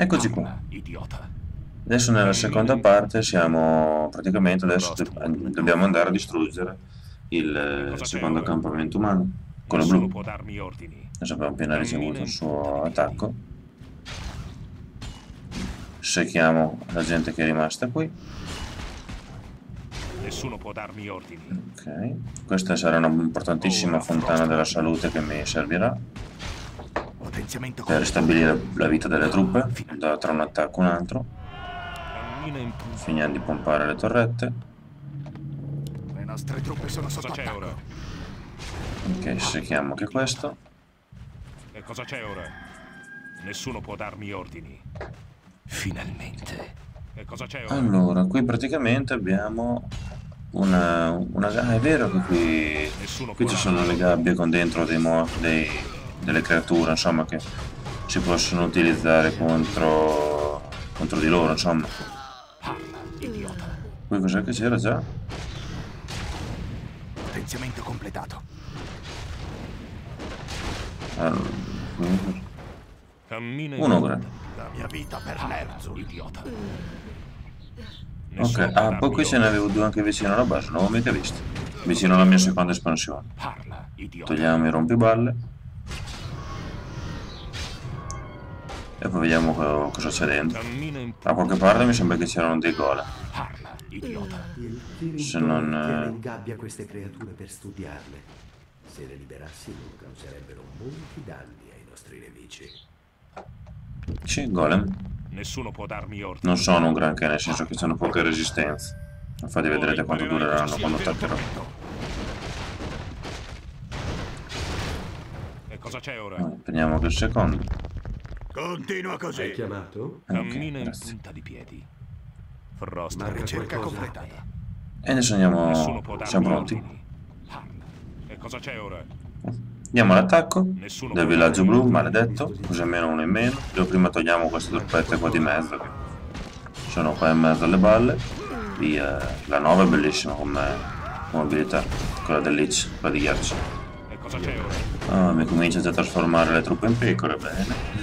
Eccoci qua. Parla, idiota. Adesso nella seconda parte siamo praticamente adesso dobbiamo andare a distruggere il Cosa c'è secondo ora? accampamento umano, quello Nessuno blu. può darmi ordini. Adesso abbiamo appena Cammina ricevuto il in punta di suo piedi. attacco. Secchiamo la gente che è rimasta qui. Nessuno può darmi ordini. Ok. Questa sarà una importantissima Ora, fontana Frost della Goblin. salute che mi servirà Potenziamento per completato. ristabilire la vita delle truppe tra un Finalmente. attacco e un altro. Cammina in punta di Finiamo di piedi. pompare le torrette. Le nostre truppe sono Cosa sotto c'è ora? attacco. Ok, secchiamo anche questo. E cosa c'è ora? Nessuno può darmi ordini. Finalmente. E cosa c'è ora? Allora, qui praticamente abbiamo Ah, è vero che Nessuno qui può ci sono darmi le ordini. gabbie con dentro delle creature, insomma, che si possono utilizzare contro di loro, insomma. Parla, idiota. Qui cos'è che c'era già? Potenziamento completato. Allora, Cammina in un punta ogre. di piedi. La mia vita per Ner'zhul. Idiota. Ok, Nessuno può ah, poi darmi qui ce ne ordini. avevo due anche vicino alla base, non l'avevo mica visto. Vicino alla mia seconda espansione. Parla, idiota. Togliamo i rompiballe. E poi vediamo cosa c'è dentro. Cammina in Da punta qualche di parte mi sembra che c'erano dei golem. piedi. Parla, idiota. Il Se Kirin non, tiene in gabbia queste creature per studiarle. Se le liberassimo causerebbero molti danni ai nostri nemici. Sì, golem. Nessuno può darmi ordini. Non sono un granché, nel senso che hanno poche resistenze. Infatti vedrete quanto dureranno quando attaccherò. E cosa c'è ora? Prendiamo anche il secondo. Continua Hai così. chiamato? Cammina in grazie. punta di piedi. Frost Marca Goblin. Ricerca qualcosa. completata. E adesso Nessuno può darmi siamo pronti. ordini. Parla. E cosa c'è ora? Andiamo all'attacco Nessuno del può villaggio darmi blu, maledetto, così almeno uno in meno. Io prima togliamo queste truppette qua di mezzo, che sono qua in mezzo alle balle. Via. La 9 è bellissima come abilità, quella del Lich, quella di ghiaccio. E cosa c'è ora? Ah, mi comincia già a trasformare le truppe in pecore, bene.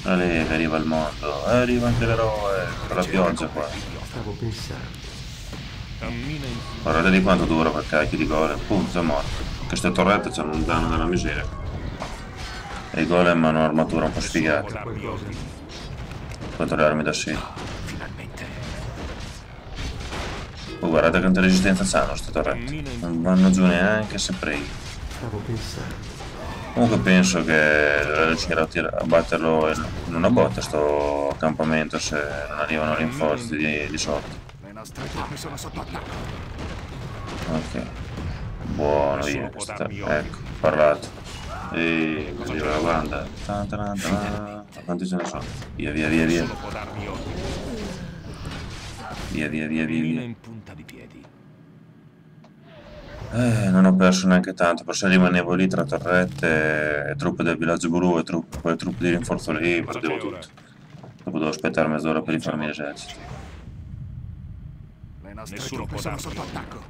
Ale, che arriva il mondo, arriva anche l'eroe, con la pioggia qua. Stavo pensando. Cammina in punta. Guardate di quanto dura quel cacchio di golem, pum, già morto. Queste torrette hanno un danno della miseria. E i golem hanno un'armatura un po' Nessuno può sfigata, darmi ordini. contro le armi da sé. Finalmente. Oh, guardate quanta resistenza hanno queste torrette. Non vanno giù neanche se preghi. Stavo pensando. Comunque penso che riuscirò a batterlo in una botta sto accampamento se non arrivano rinforzi di sotto. Le nostre truppe sono sotto attacco. Ok. Buono, Nessuno via. può darmi ordini. Ecco, parlato. E arriva la banda. Tan tan tan. Quanti ce ne sono? Via, via, via, via. Nessuno può darmi ordini. Via, via, via, via, Cammina via. in punta di piedi. Non ho perso neanche tanto, perché se rimanevo lì tra torrette, e truppe del villaggio blu e poi truppe di rinforzo lì, Cosa perdevo c'è ora? tutto. Dopo devo aspettare mezz'ora per rifarmi l'esercito. Le nostre Nessuno truppe può sono darmi sotto ordini. attacco.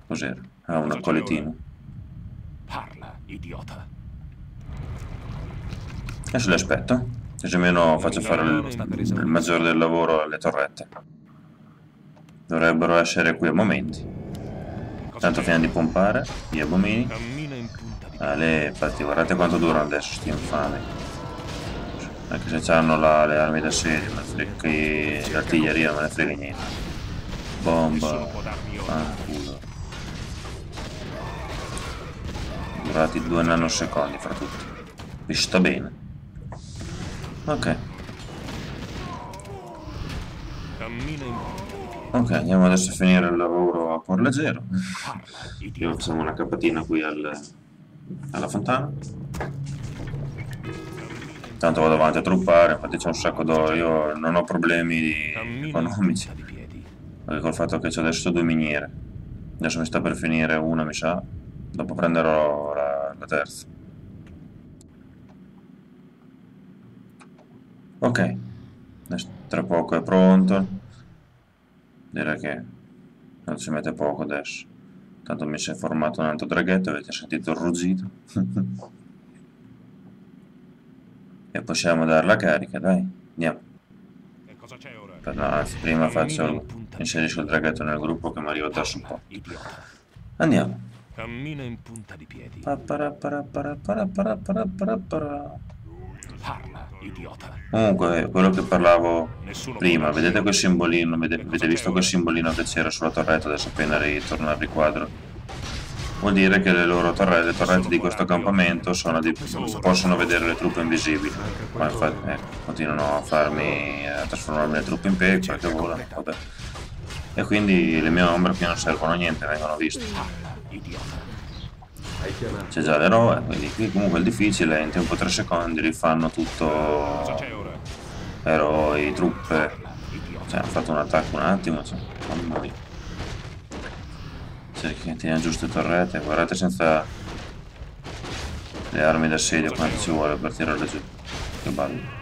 Cos'era? Ah, un Cosa c'è accoletino. Parla, idiota. Adesso li aspetto. Così almeno faccio fare il maggiore del lavoro alle torrette. Dovrebbero essere qui a momenti. Cosa Tanto c'è? finiamo di pompare gli abomini. Cammina in punta di piedi. Ale, infatti guardate quanto durano adesso sti infami. Anche se hanno le armi da serie, l'artiglieria non me ne frega niente. Bomba. Nessuno può darmi ordini. Culo. Durati 2 nanosecondi fra tutti. Vi sta bene. Ok. Cammina in punta di piedi. Ok, andiamo adesso a finire il lavoro a cuor leggero. Parla, Io idiota. facciamo una capatina qui alla fontana. Tanto vado avanti a truppare, infatti c'è un sacco d'oro, io non ho problemi Cammina in economici, punta di piedi. perché col fatto che c'ho adesso 2 miniere. Adesso mi sta per finire una, mi sa, dopo prenderò la terza. Ok, adesso tra poco è pronto, direi che non ci mette poco adesso. Tanto mi si è formato un altro draghetto, avete sentito il ruggito. E possiamo dare la carica, dai. Andiamo. E cosa c'è ora? No, anzi, prima inserisco il draghetto nel gruppo che mi arriva addosso un po'. Idiota. Andiamo. Cammina in punta di piedi. Parla, idiota. comunque, quello che parlavo Nessuno prima, può vedete darmi quel simbolino, avete visto quel simbolino che c'era sulla torretta, adesso appena ritorna al riquadro? Vuol dire che le loro le torrette di questo accampamento possono vedere le truppe invisibili. Ma infatti, continuano a farmi trasformarmi le truppe in pecore che volano, vabbè. E quindi le mie ombre qui non servono a niente, vengono viste. C'è già l'eroe, quindi qui comunque il difficile è in tempo 3 secondi rifanno tutto Cosa c'è ora? eroi, truppe. Cioè hanno fatto un attacco un attimo, cioè, mamma mia. Cioè, che teniamo giusto le torrette, guardate senza le armi d'assedio quanto ci vuole per tirarle giù. Che bello.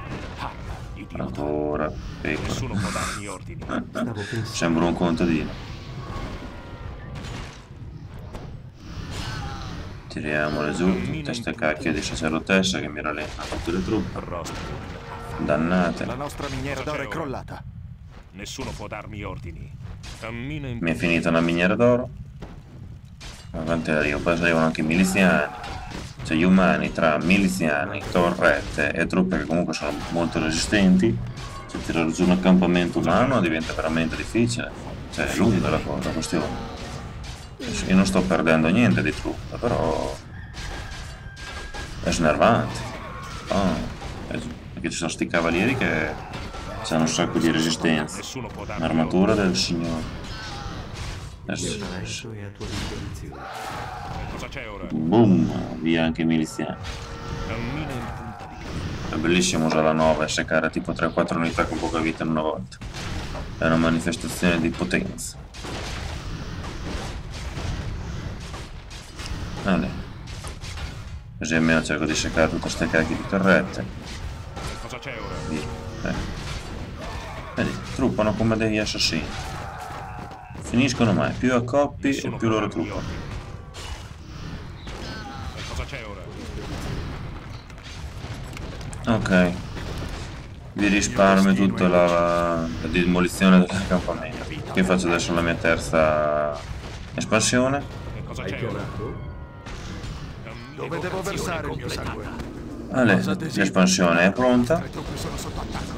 Ancora, pecora. Nessuno può darmi ordini. Sembra un contadino. Tiriamole giù, tutte queste cacchio di sacerdotessa che mi rallentano tutte le truppe. Dannate. La nostra miniera d'oro è crollata. Nessuno può darmi ordini. Cammina in Mi è finita una miniera d'oro. Ma quanti arrivo? Poi arrivano anche i miliziani. Cioè gli umani tra miliziani, torrette e truppe che comunque sono molto resistenti. Cioè tirare giù un accampamento umano diventa veramente difficile. Cioè è lunga la questione. Io non sto perdendo niente di truppe, però è snervante. Perché ci sono sti cavalieri che hanno un sacco di resistenza. Un'armatura del signore. Adesso. Cosa c'è ora? Boom, via anche i miliziani. Cammina in punta di piedi. È bellissimo usare la 9 e seccare tipo 3-4 unità con poca vita in una volta. È una manifestazione di potenza. Allora. Così almeno cerco di seccare tutte queste cacchie di torrette. Cosa c'è ora? Via. Vedi, truppano come degli assassini. Finiscono mai, più accoppi e più loro truppano. Cosa c'è ora? Ok. Vi risparmio tutta la demolizione dell'accampamento. Che faccio adesso la mia terza espansione. Cosa c'è ora? Dove devo versare il mio sangue? Allora, l'espansione è pronta. Le truppe sono sotto attacco.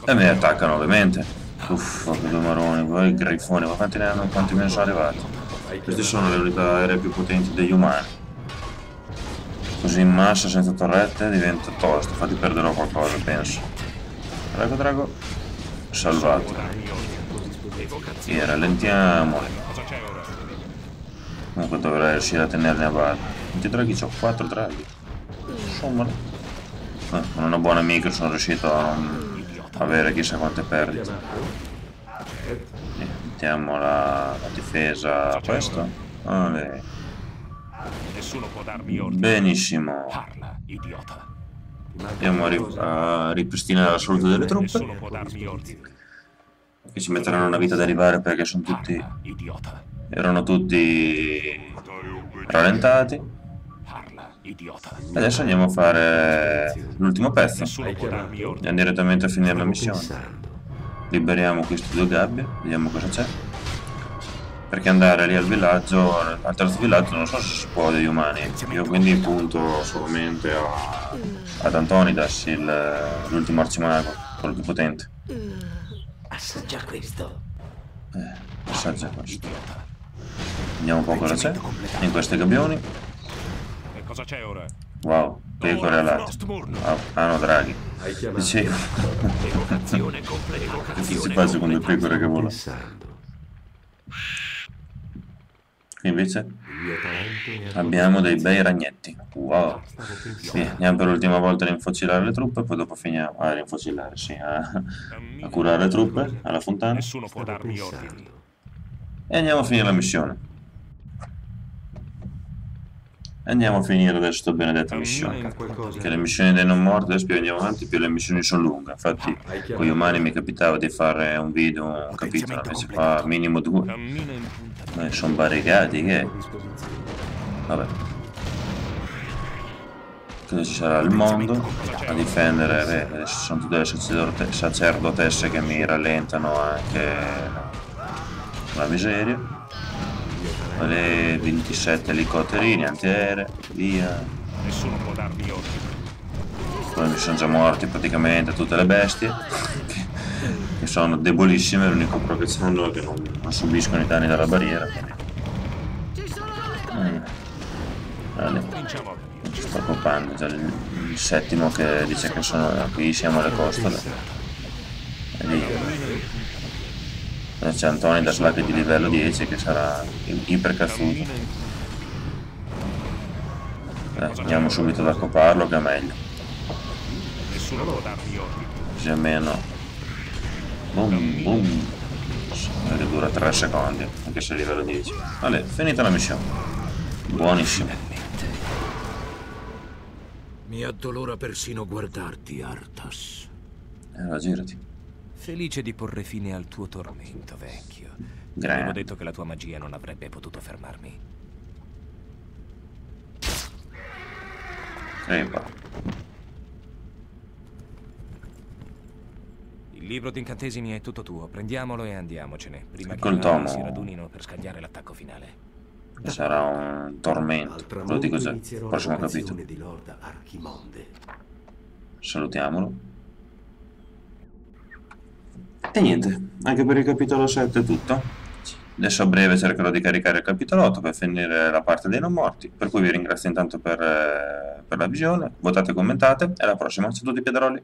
E mi attaccano ovviamente. Uff, che due maroni, poi i grifoni, ma quanti ne hanno, quanti me ne sono arrivati? Queste sono le unità aeree più potenti degli umani. Così in massa, senza torrette, diventa tosto, infatti perderò qualcosa, penso. Drago, salvato. E rallentiamoli. Cosa c'è ora? Comunque dovrei riuscire a tenerli a bada. Quanti draghi c'ho? 4 draghi. Insomma, con una buona micro sono riuscito a non avere chissà quante perdite. Mettiamo la difesa a questo. Nessuno può darmi ordini. Benissimo. Parla, idiota. Andiamo a ripristinare la salute delle truppe. Nessuno può darmi ordini. Che ci metteranno una vita ad arrivare perché sono tutti. Idiota. Erano tutti rallentati. Parla, idiota. Adesso andiamo a fare l'ultimo pezzo. Nessuno può darmi ordini. Andiamo direttamente a finire la missione. Liberiamo queste due gabbie, vediamo cosa c'è. Perché andare lì al villaggio, al terzo villaggio, non so se si può degli umani. Io quindi punto solamente ad Antonidas, l'ultimo arcimago, quello più potente. Assaggia questo. Assaggia questo. Vediamo un po' cosa c'è in questi gabbioni. E cosa c'è ora? Wow, pecore alate. No, draghi. Dicevo. Che si faccia con le pecore che volano. Qui invece abbiamo dei bei ragnetti. Wow. Sì, andiamo per l'ultima volta a rinfocillare le truppe, poi dopo finiamo a rinfocillare, sì, a curare le truppe alla fontana. Nessuno può darmi ordini. E andiamo a finire la missione. Andiamo a finire adesso questa benedetta missione. Perché le missioni dei non morti, adesso più andiamo avanti, più le missioni sono lunghe. Infatti con gli umani mi capitava di fare un video, un capitolo, invece fa minimo 2. Cammina in punta. Sono barricati che. Vabbè. Credo ci sarà il mondo a difendere. Ci sono tutte le sacerdotesse che mi rallentano anche la miseria. Le 27 elicotterini antiaerei, via. Nessuno può darmi ordini. Poi mi sono già morti praticamente tutte le bestie, che sono debolissime, l'unico pro che hanno è che non subiscono i danni dalla barriera. Vale. Cominciamo a capire. Ci sto occupando, già il settimo che dice che qui siamo alle costole. E lì c'è Antonio da Slack di livello 10 che sarà iper cazzuto. Andiamo subito ad accopparlo che è meglio. Nessuno può darmi ordini. Così almeno boom boom, che dura 3 secondi anche se è livello 10. Vale, finita la missione, buonissimo. Mi addolora persino guardarti, Arthas. Allora girati. Felice di porre fine al tuo tormento, vecchio. Grande. Avevo detto che la tua magia non avrebbe potuto fermarmi. Crepa. Il libro di incantesimi è tutto tuo. Prendiamolo e andiamocene. Prima che Col i nani tomo. si radunino per scagliare l'attacco finale. Sarà un tormento, Al lo tramonto dico già. inizierò Prossimo l'operazione capitolo. di Lord Archimonde. Salutiamolo. E niente, anche per il capitolo 7 è tutto. Adesso a breve cercherò di caricare il capitolo 8 per finire la parte dei non morti. Per cui vi ringrazio intanto per la visione. Votate e commentate. E alla prossima. Ciao a tutti, Piedroli.